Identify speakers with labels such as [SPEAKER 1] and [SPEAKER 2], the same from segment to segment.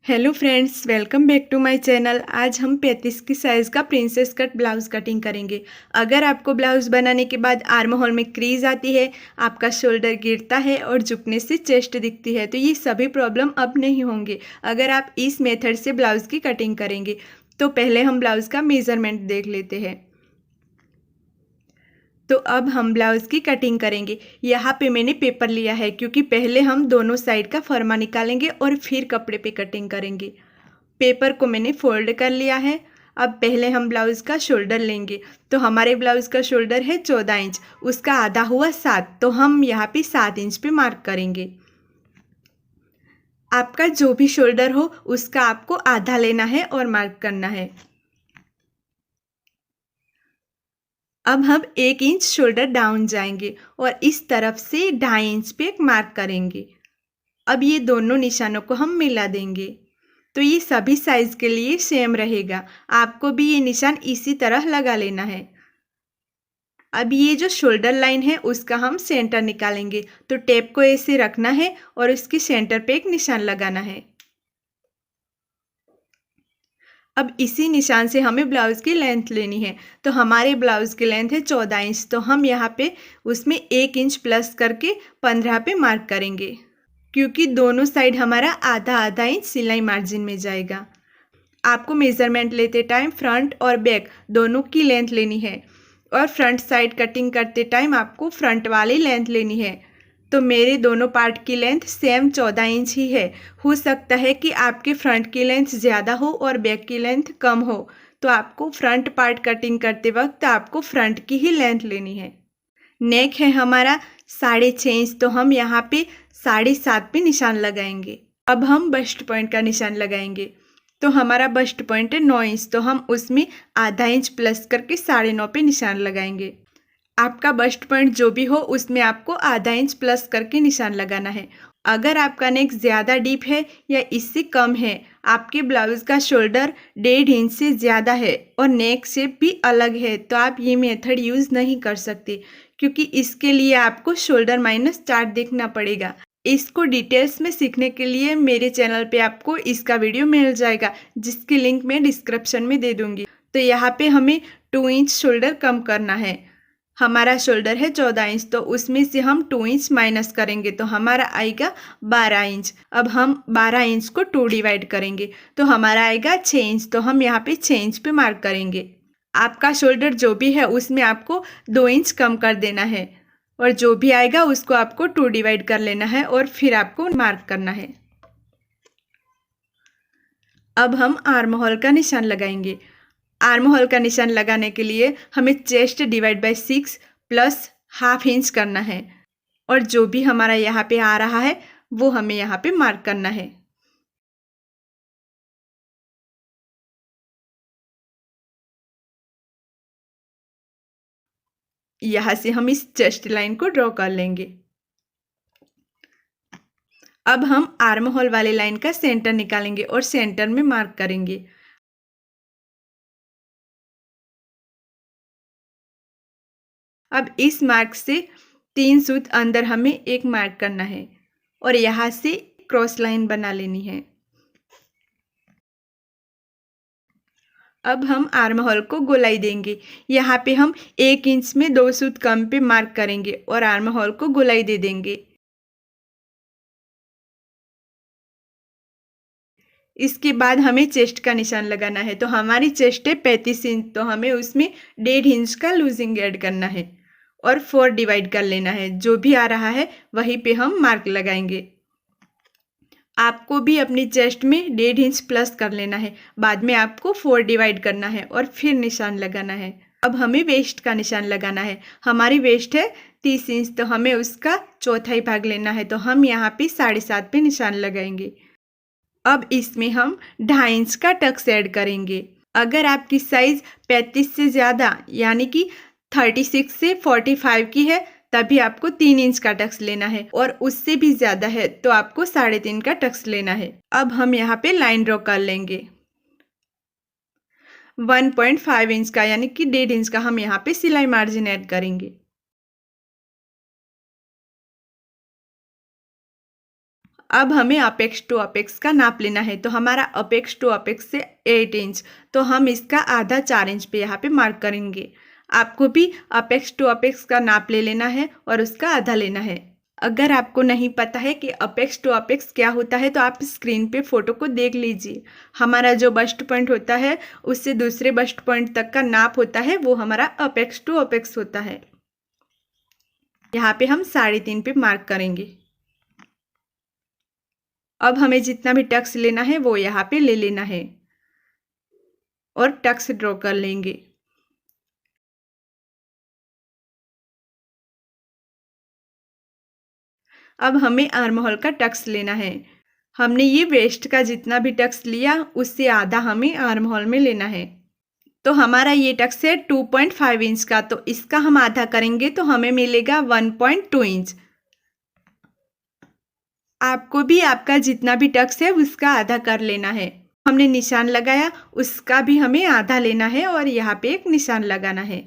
[SPEAKER 1] Hello friends, welcome back to my channel. आज हम 35 की साइज़ का प्रिंसेस कट ब्लाउज़ कटिंग करेंगे। अगर आपको ब्लाउज़ बनाने के बाद आर्म होल में क्रीज आती है, आपका शोल्डर गिरता है और झुकने से चेस्ट दिखती है, तो ये सभी प्रॉब्लम अब नहीं होंगे अगर आप इस मेथड से ब्लाउज़ की कटिंग करेंगे। तो पहले हम ब्लाउज़ का मेज़रमेंट देख लेते हैं। तो अब हम ब्लाउज़ की कटिंग करेंगे। यहाँ पे मैंने पेपर लिया है क्योंकि पहले हम दोनों साइड का फरमा निकालेंगे और फिर कपड़े पे कटिंग करेंगे। पेपर को मैंने फोल्ड कर लिया है। अब पहले हम ब्लाउज़ का शोल्डर लेंगे। तो हमारे ब्लाउज़ का शोल्डर है 14 इंच, उसका आधा हुआ 7, तो हम यहाँ पे 7 इंच पे मार्क करेंगे। आपका जो भी शोल्डर हो उसका आपको आधा लेना है और मार्क करना है। अब हम 1 इंच शोल्डर डाउन जाएंगे और इस तरफ से 2.5 इंच पे एक मार्क करेंगे। अब ये दोनों निशानों को हम मिला देंगे। तो ये सभी साइज़ के लिए सेम रहेगा। आपको भी ये निशान इसी तरह लगा लेना है। अब ये जो शोल्डर लाइन है उसका हम सेंटर निकालेंगे। तो टेप को ऐसे रखना है और उसके सेंटर पे एक निशान लगाना है। अब इसी निशान से हमें ब्लाउज़ की लेंथ लेनी है। तो हमारे ब्लाउज़ की लेंथ है 14 इंच, तो हम यहाँ पे उसमें 1 इंच प्लस करके 15 पे मार्क करेंगे, क्योंकि दोनों साइड हमारा आधा आधा इंच सिलाई मार्जिन में जाएगा। आपको मेज़रमेंट लेते टाइम फ्रंट और बैक दोनों की लेंथ लेनी है और फ्रंट साइड कटिंग करते टाइम आपको फ्रंट वाली लेंथ लेनी है। तो मेरे दोनों पार्ट की लेंथ सेम 14 इंच ही है। हो सकता है कि आपके फ्रंट की लेंथ ज़्यादा हो और बैक की लेंथ कम हो, तो आपको फ्रंट पार्ट कटिंग करते वक्त आपको फ्रंट की ही लेंथ लेनी है। नेक है हमारा 6.5 इंच, तो हम यहाँ पे 7.5 पे निशान लगाएंगे। अब हम बस्ट पॉइंट का निशान लगाएंगे। तो हमारा बस्ट पॉइंट है 9 इंच, तो हम उसमें आधा इंच प्लस करके 9.5 पे निशान लगाएंगे। आपका बस्ट पॉइंट जो भी हो उसमें आपको आधा इंच प्लस करके निशान लगाना है। अगर आपका नेक ज़्यादा डीप है या इससे कम है, आपके ब्लाउज़ का शोल्डर 1.5 इंच से ज़्यादा है और नेक शेप भी अलग है, तो आप ये मेथड यूज़ नहीं कर सकते, क्योंकि इसके लिए आपको शोल्डर माइनस चार्ट देखना पड़ेगा। इसको डिटेल्स में सीखने के लिए मेरे चैनल पे आपको इसका वीडियो मिल जाएगा, जिसकी लिंक मैं डिस्क्रिप्शन में दे दूँगी। तो यहाँ पे हमें 2 इंच शोल्डर कम करना है। हमारा शोल्डर है 14 इंच, तो उसमें से हम 2 इंच माइनस करेंगे तो हमारा आएगा 12 इंच। अब हम 12 इंच को 2 डिवाइड करेंगे तो हमारा आएगा 6 इंच, तो हम यहाँ पे 6 इंच पे मार्क करेंगे। आपका शोल्डर जो भी है उसमें आपको 2 इंच कम कर देना है और जो भी आएगा उसको आपको 2 डिवाइड कर लेना है और फिर आपको मार्क करना है। अब हम आर्म होल का निशान लगाएंगे। आर्म होल का निशान लगाने के लिए हमें chest divide by 6 plus half inch करना है और जो भी हमारा यहाँ पे आ रहा है वो हमें यहाँ पे मार्क करना है। यहाँ से हम इस चेस्ट लाइन को ड्रॉ कर लेंगे। अब हम आर्म होल वाले लाइन का सेंटर निकालेंगे और सेंटर में मार्क करेंगे। अब इस मार्क से 3 सूत अंदर हमें एक मार्क करना है और यहाँ से क्रॉस लाइन बना लेनी है। अब हम आर्म होल को गोलाई देंगे। यहाँ पे हम 1 इंच में 2 सूत कम पे मार्क करेंगे और आर्म होल को गोलाई दे देंगे। इसके बाद हमें चेस्ट का निशान लगाना है। तो हमारी चेस्ट है 35 इंच, तो हमें उसमें 1.5 इंच का लूजिंग ऐड करना है और 4 डिवाइड कर लेना है। जो भी आ रहा है वहीं पे हम मार्क लगाएंगे। आपको भी अपनी चेस्ट में 1.5 इंच प्लस कर लेना है। बाद में आपको 4 डिवाइड करना है और फिर निशान लगाना है। अब हमें वेस्ट का निशान लगाना है। हमारी वेस्ट है 30 इंच, तो हमें उसका चौथाई भाग लेना है। तो हम यहाँ पे 7.5 पे निशान लगाएंगे। अब इसमें हम 2.5 इंच का टक्स ऐड करेंगे। अगर आपकी साइज 35 से ज़्यादा यानी कि 36 से 45 की है तभी आपको 3 इंच का टक्स लेना है और उससे भी ज़्यादा है तो आपको 3.5 का टक्स लेना है। अब हम यहाँ पे लाइन ड्रॉ कर लेंगे। 1.5 इंच का यानी कि 1.5 इंच का हम यहाँ पे सिलाई मार्जिन ऐड करेंगे। अब हमें अपेक्स टू अपेक्स का नाप लेना है। तो हमारा अपेक्स टू अपेक्स से 8 इंच, तो हम इसका आधा 4 इंच पे यहाँ पे मार्क करेंगे। आपको भी अपेक्स टू अपेक्स का नाप ले लेना है और उसका आधा लेना है। अगर आपको नहीं पता है कि अपेक्स टू अपेक्स क्या होता है तो आप स्क्रीन पे फोटो को देख लीजिए। हमारा जो बस्ट पॉइंट होता है उससे दूसरे बस्ट पॉइंट तक का नाप होता है, वो हमारा अपेक्स टू अपेक्स होता है। यहाँ पे हम 3.5 पे मार्क करेंगे। अब हमें जितना भी टक्स लेना है वो यहाँ पे ले लेना है और टक्स ड्रॉ कर लेंगे। अब हमें आर्म होल का टक्स लेना है। हमने ये वेस्ट का जितना भी टक्स लिया उससे आधा हमें आर्म होल में लेना है। तो हमारा ये टक्स है 2.5 इंच का, तो इसका हम आधा करेंगे तो हमें मिलेगा 1.2 इंच। आपको भी आपका जितना भी टक्स है उसका आधा कर लेना है। हमने निशान लगाया उसका भी हमें आधा लेना है और यहाँ पे एक निशान लगाना है।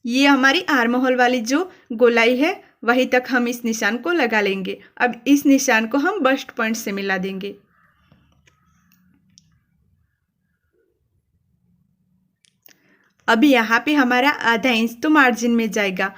[SPEAKER 1] ये हमारी आर्म होल वाली जो गोलाई है वहीं तक हम इस निशान को लगा लेंगे। अब इस निशान को हम बस्ट पॉइंट से मिला देंगे। अब यहाँ पे हमारा आधा इंच तो मार्जिन में जाएगा,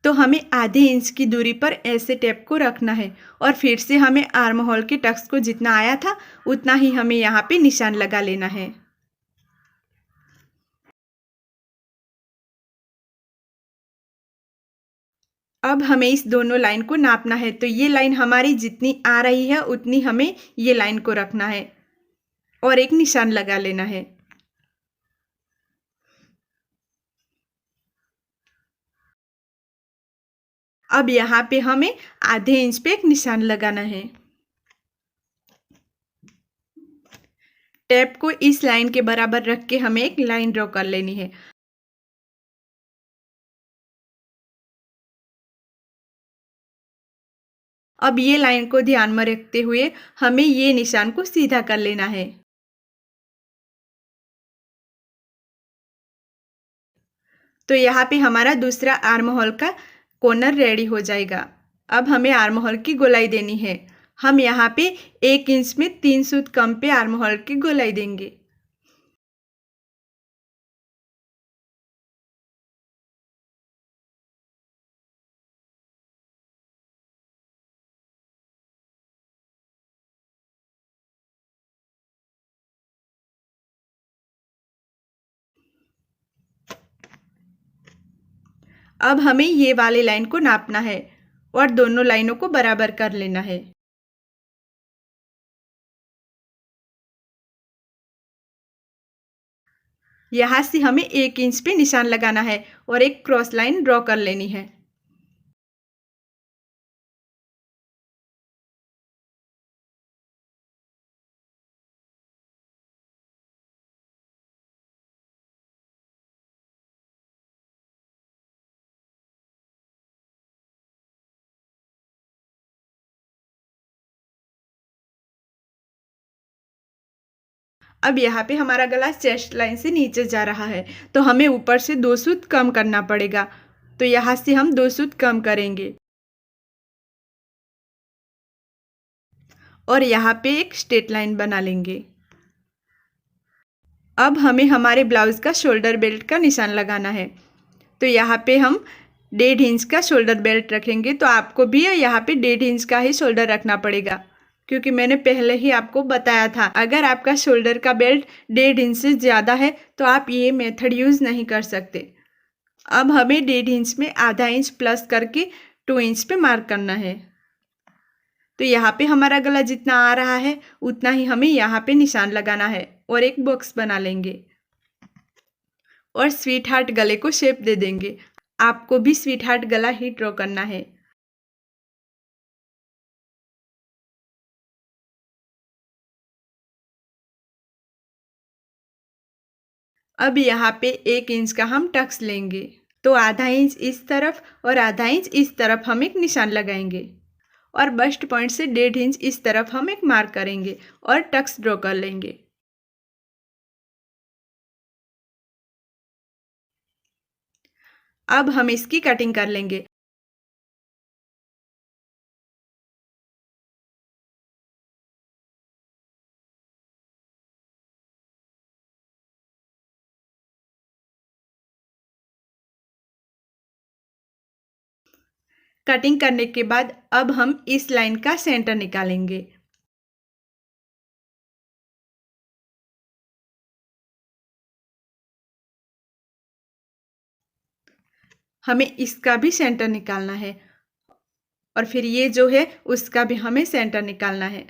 [SPEAKER 1] तो हमें आधे इंच की दूरी पर ऐसे टेप को रखना है और फिर से हमें आर्म होल के टक्स को जितना आया था उतना ही हमें यहाँ पे निशान लगा लेना है। अब हमें इस दोनों लाइन को नापना है। तो ये लाइन हमारी जितनी आ रही है उतनी हमें ये लाइन को रखना है और एक निशान लगा लेना है। अब यहाँ पे हमें आधे इंच पे एक निशान लगाना है। टेप को इस लाइन के बराबर रख के हमें एक लाइन ड्रॉ कर लेनी है। अब ये लाइन को ध्यान में रखते हुए हमें ये निशान को सीधा कर लेना है। तो यहाँ पे हमारा दूसरा आर्म होल का कॉर्नर रेडी हो जाएगा। अब हमें आर्म होल की गोलाई देनी है। हम यहाँ पे 1 इंच में 3 सूत कम पे आर्म होल की गोलाई देंगे। अब हमें ये वाली लाइन को नापना है और दोनों लाइनों को बराबर कर लेना है। यहाँ से हमें 1 इंच पे निशान लगाना है और एक क्रॉस लाइन ड्रॉ कर लेनी है। अब यहाँ पे हमारा गला चेस्ट लाइन से नीचे जा रहा है, तो हमें ऊपर से 2 सूत कम करना पड़ेगा। तो यहाँ से हम 2 सूत कम करेंगे और यहाँ पे एक स्ट्रेट लाइन बना लेंगे। अब हमें हमारे ब्लाउज का शोल्डर बेल्ट का निशान लगाना है। तो यहाँ पे हम 1.5 इंच का शोल्डर बेल्ट रखेंगे। तो आपको भी यहाँ पे 1.5 इंच का ही शोल्डर रखना पड़ेगा, क्योंकि मैंने पहले ही आपको बताया था अगर आपका शोल्डर का बेल्ट 1.5 इंच से ज़्यादा है तो आप ये मेथड यूज़ नहीं कर सकते। अब हमें 1.5 इंच में आधा इंच प्लस करके 2 इंच पे मार्क करना है। तो यहाँ पे हमारा गला जितना आ रहा है उतना ही हमें यहाँ पे निशान लगाना है और एक बॉक्स बना लेंगे और स्वीट हार्ट गले को शेप दे देंगे। आपको भी स्वीट हार्ट गला ही ड्रॉ करना है। अब यहाँ पे 1 इंच का हम टक्स लेंगे। तो आधा इंच इस तरफ और आधा इंच इस तरफ हम एक निशान लगाएंगे और बस्ट पॉइंट से 1.5 इंच इस तरफ हम एक मार्क करेंगे और टक्स ड्रॉ कर लेंगे। अब हम इसकी कटिंग कर लेंगे। कटिंग करने के बाद अब हम इस लाइन का सेंटर निकालेंगे। हमें इसका भी सेंटर निकालना है और फिर ये जो है उसका भी हमें सेंटर निकालना है।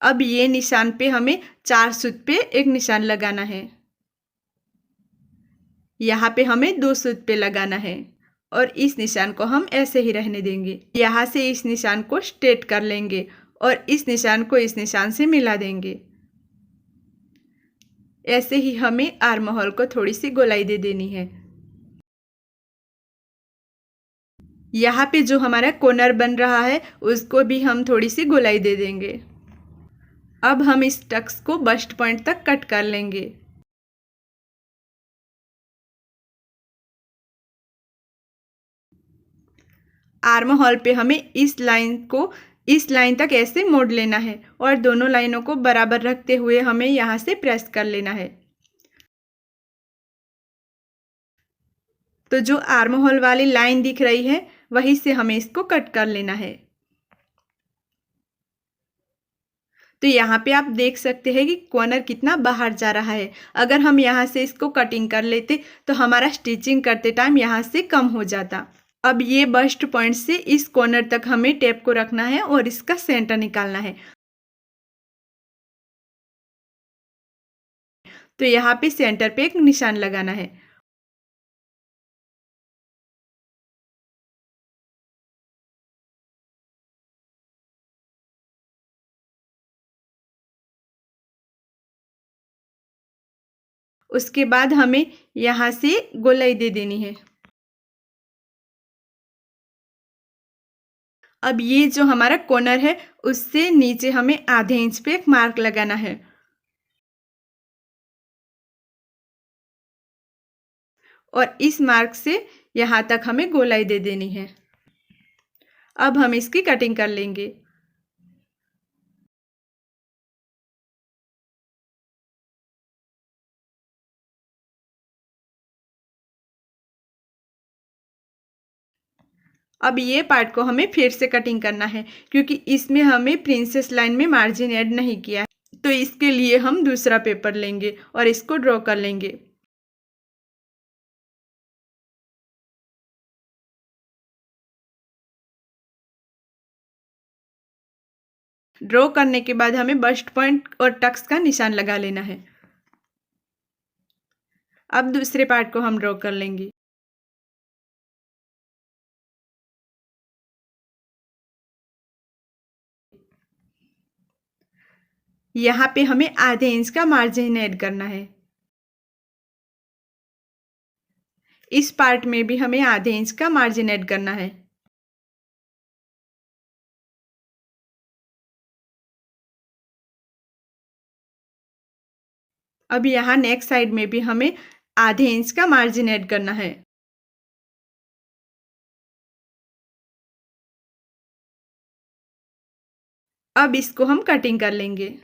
[SPEAKER 1] अब ये निशान पे हमें 4 सूत पे एक निशान लगाना है। यहाँ पे हमें 2 सूत पे लगाना है और इस निशान को हम ऐसे ही रहने देंगे। यहाँ से इस निशान को स्ट्रेट कर लेंगे और इस निशान को इस निशान से मिला देंगे। ऐसे ही हमें आर्म होल को थोड़ी सी गोलाई दे देनी है। यहाँ पे जो हमारा कॉर्नर बन रहा है उसको भी हम थोड़ी सी गोलाई दे देंगे। अब हम इस टक्स को बस्ट पॉइंट तक कट कर लेंगे। आर्म होल पे हमें इस लाइन तक ऐसे मोड़ लेना है और दोनों लाइनों को बराबर रखते हुए हमें यहाँ से प्रेस कर लेना है। तो जो आर्म होल वाली लाइन दिख रही है वहीं से हमें इसको कट कर लेना है। तो यहाँ पे आप देख सकते हैं कि कॉर्नर कितना बाहर जा रहा है। अगर हम यहाँ से इसको कटिंग कर लेते तो हमारा स्टिचिंग करते टाइम यहाँ से कम हो जाता। अब ये बस्ट पॉइंट से इस कॉर्नर तक हमें टेप को रखना है और इसका सेंटर निकालना है। तो यहाँ पे सेंटर पे एक निशान लगाना है। उसके बाद हमें यहाँ से गोलाई दे देनी है। अब ये जो हमारा कॉर्नर है उससे नीचे हमें आधे इंच पे एक मार्क लगाना है और इस मार्क से यहाँ तक हमें गोलाई दे देनी है। अब हम इसकी कटिंग कर लेंगे। अब ये पार्ट को हमें फिर से कटिंग करना है क्योंकि इसमें हमें प्रिंसेस लाइन में मार्जिन ऐड नहीं किया है। तो इसके लिए हम दूसरा पेपर लेंगे और इसको ड्रॉ कर लेंगे। ड्रॉ करने के बाद हमें बस्ट पॉइंट और टक्स का निशान लगा लेना है। अब दूसरे पार्ट को हम ड्रॉ कर लेंगे। यहाँ पे हमें आधे इंच का मार्जिन ऐड करना है। इस पार्ट में भी हमें आधे इंच का मार्जिन ऐड करना है। अब यहाँ नेक साइड में भी हमें आधे इंच का मार्जिन ऐड करना है। अब इसको हम कटिंग कर लेंगे।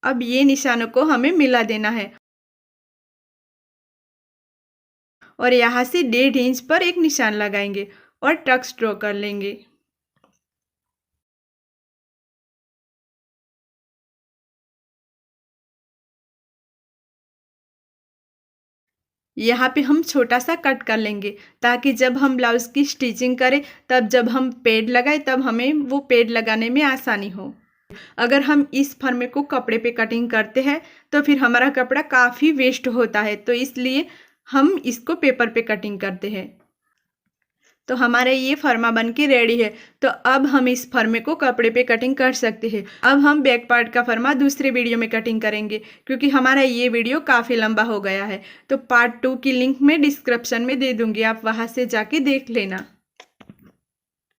[SPEAKER 1] अब ये निशानों को हमें मिला देना है और यहाँ से 1.5 इंच पर एक निशान लगाएंगे और टक्स ड्रॉ कर लेंगे। यहाँ पे हम छोटा सा कट कर लेंगे ताकि जब हम ब्लाउज की स्टिचिंग करें तब जब हम पेड लगाए तब हमें वो पेड लगाने में आसानी हो। अगर हम इस फर्मे को कपड़े पे कटिंग करते हैं तो फिर हमारा कपड़ा काफ़ी वेस्ट होता है, तो इसलिए हम इसको पेपर पे कटिंग करते हैं। तो हमारा ये फर्मा बन के रेडी है। तो अब हम इस फर्मे को कपड़े पे कटिंग कर सकते हैं। अब हम बैक पार्ट का फर्मा दूसरे वीडियो में कटिंग करेंगे, क्योंकि हमारा ये वीडियो काफ़ी लंबा हो गया है। तो पार्ट 2 की लिंक मैं डिस्क्रिप्शन में दे दूंगी, आप वहाँ से जाके देख लेना।